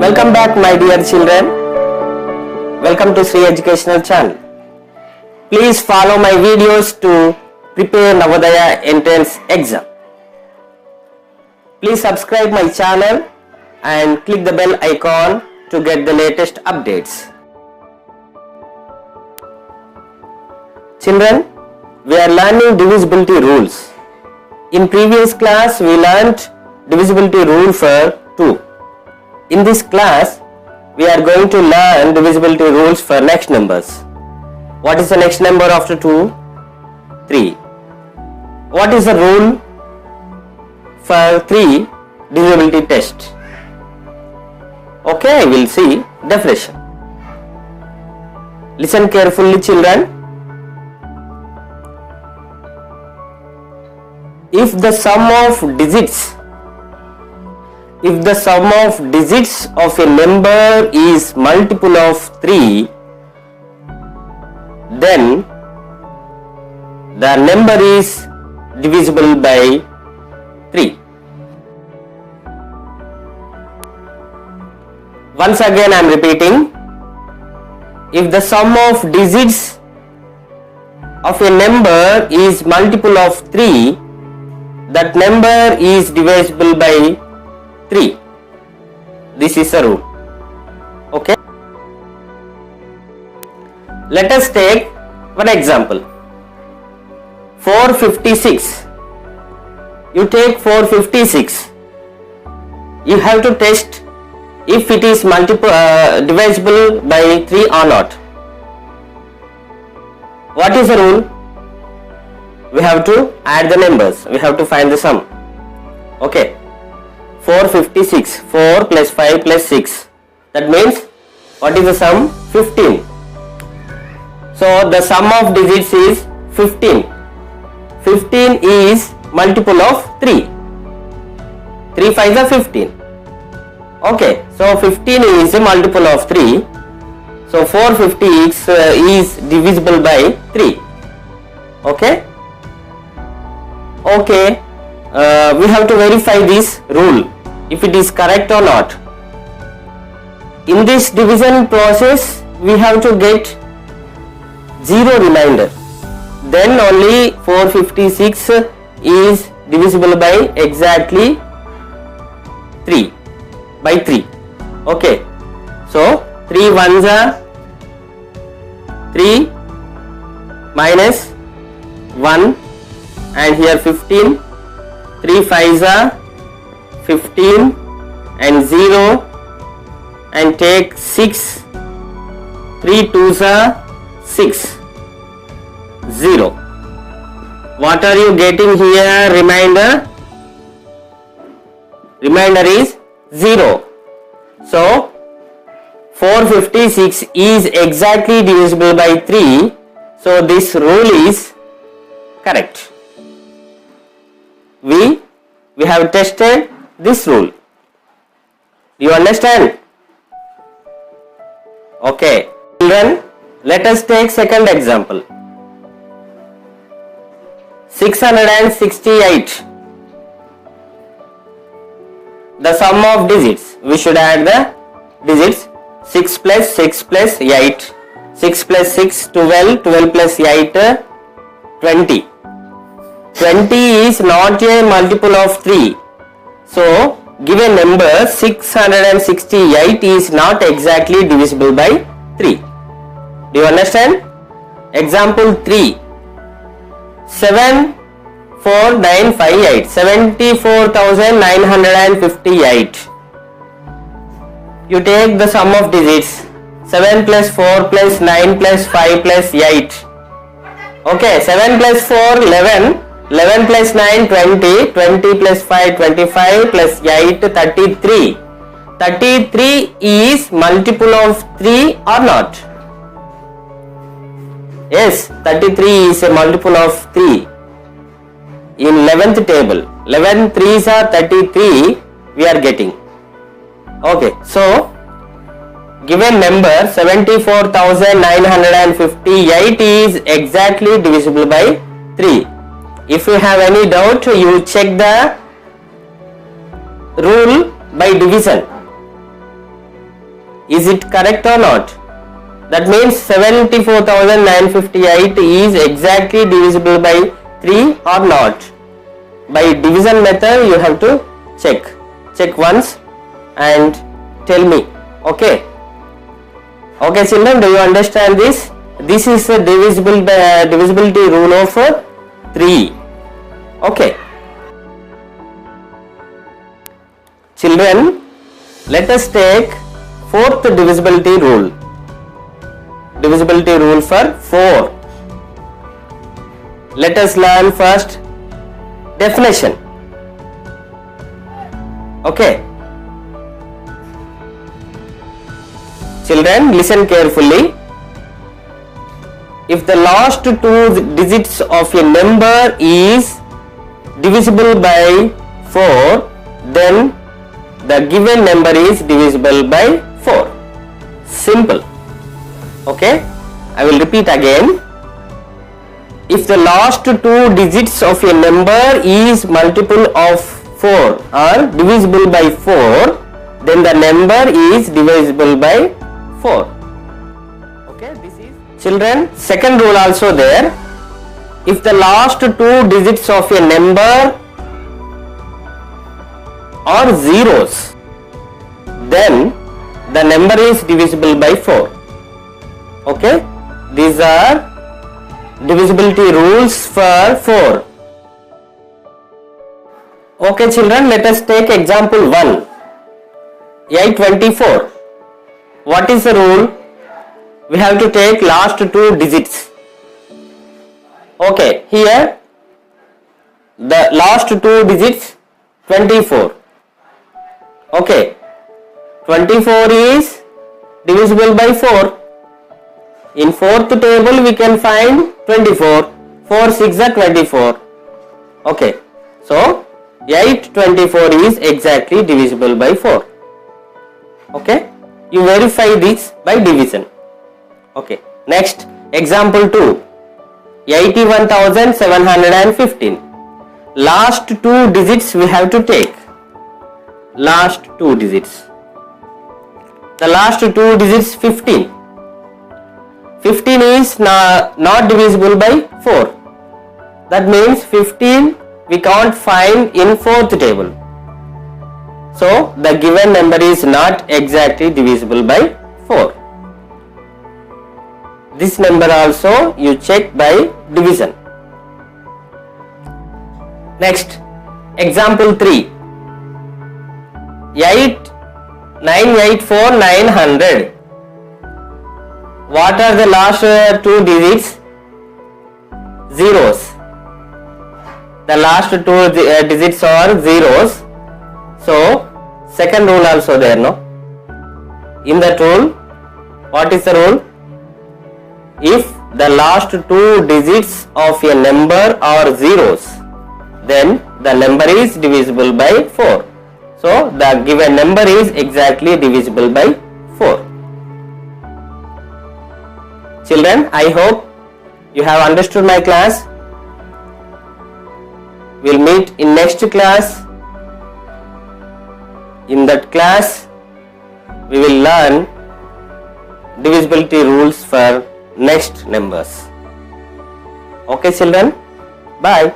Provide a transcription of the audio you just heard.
Welcome back my dear children. Welcome to Sri Educational Channel. Please follow my videos to prepare Navodaya entrance exam. Please subscribe my channel and click the bell icon to get the latest updates. Children, we are learning divisibility rules. In previous class we learnt divisibility rule for 2. In this class we are going to learn divisibility rules for next numbers. What is the next number after 2? 3. What is the rule for 3 divisibility test? Okay, we will see definition. Listen carefully children. If the sum of digits of a number is multiple of 3, then the number is divisible by 3. Once again I am repeating. If the sum of digits of a number is multiple of 3, that number is divisible by 3. This is a rule. Okay. Let us take one example. 456. You take 456. You have to test if it is divisible by 3 or not. What is the rule? We have to add the numbers. We have to find the sum. Okay. 456. 4 plus 5 plus 6. That means what is the sum? 15. So the sum of digits is 15. 15 is multiple of 3. 3 5 are 15. Okay. So 15 is a multiple of 3. So 456 is divisible by 3. Okay. Okay. We have to verify this rule if it is correct or not. In this division process we have to get 0 remainder, then only 456 is divisible by exactly 3 by 3. Okay, so 3 ones are 3 minus 1 and here 15, 3 fives are 15 and 0 and take 6, 3 twos are 6, 0. What are you getting here? Remainder? Remainder is 0. So 456 is exactly divisible by 3. So this rule is correct. We have tested this rule. Do you understand? Okay. Children, let us take second example. 668. The sum of digits. We should add the digits. 6 plus 6 plus 8. 6 plus 6, 12. 12 plus 8, 20. 20 is not a multiple of 3. So, given number 668 is not exactly divisible by 3. Do you understand? Example 3. 74958. 74,958. You take the sum of digits. 7 plus 4 plus 9 plus 5 plus 8. Okay, 7 plus 4, 11. 11 plus 9, 20, 20 plus 5, 25 plus 8, 33. 33 is multiple of 3 or not? Yes, 33 is a multiple of 3. In 11th table, 11 3s are 33 we are getting. Okay, so given number 74,958 is exactly divisible by 3. If you have any doubt, you check the rule by division. Is it correct or not? That means 74,958 is exactly divisible by 3 or not. By division method you have to check once and tell me. Okay children, do you understand this? This is the divisibility rule of 3. Okay children, let us take fourth divisibility rule. Divisibility rule for 4. Let us learn first definition. Okay children, listen carefully. If the last 2 digits of a number is divisible by 4, then the given number is divisible by 4. Simple. Okay, I will repeat again. If the last 2 digits of a number is multiple of 4 or divisible by 4, then the number is divisible by 4. Okay, this is children, second rule also there. If the last 2 digits of a number are zeros, then the number is divisible by 4. Okay, these are divisibility rules for 4. Okay children, let us take example 1. 824. What is the rule? We have to take last 2 digits. Okay, here the last 2 digits 24. Okay, 24 is divisible by 4. In fourth table we can find 24. 4 6 are 24. Okay, so 824 is exactly divisible by 4. Okay, you verify this by division. Okay, next example 2. 81,715. Last 2 digits we have to take. Last 2 digits. The last 2 digits 15. 15 is not divisible by 4. That means 15 we can't find in fourth table. So the given number is not exactly divisible by 4. This number also you check by division. Next, example 3. 900. What are the last 2 digits? Zeros. The last 2 digits are zeros. So, second rule also there, no? In that rule, what is the rule? If the last 2 digits of a number are zeros, then the number is divisible by 4. So, the given number is exactly divisible by 4. Children, I hope you have understood my class. We will meet in next class. In that class, we will learn divisibility rules for next numbers. Okay children, bye.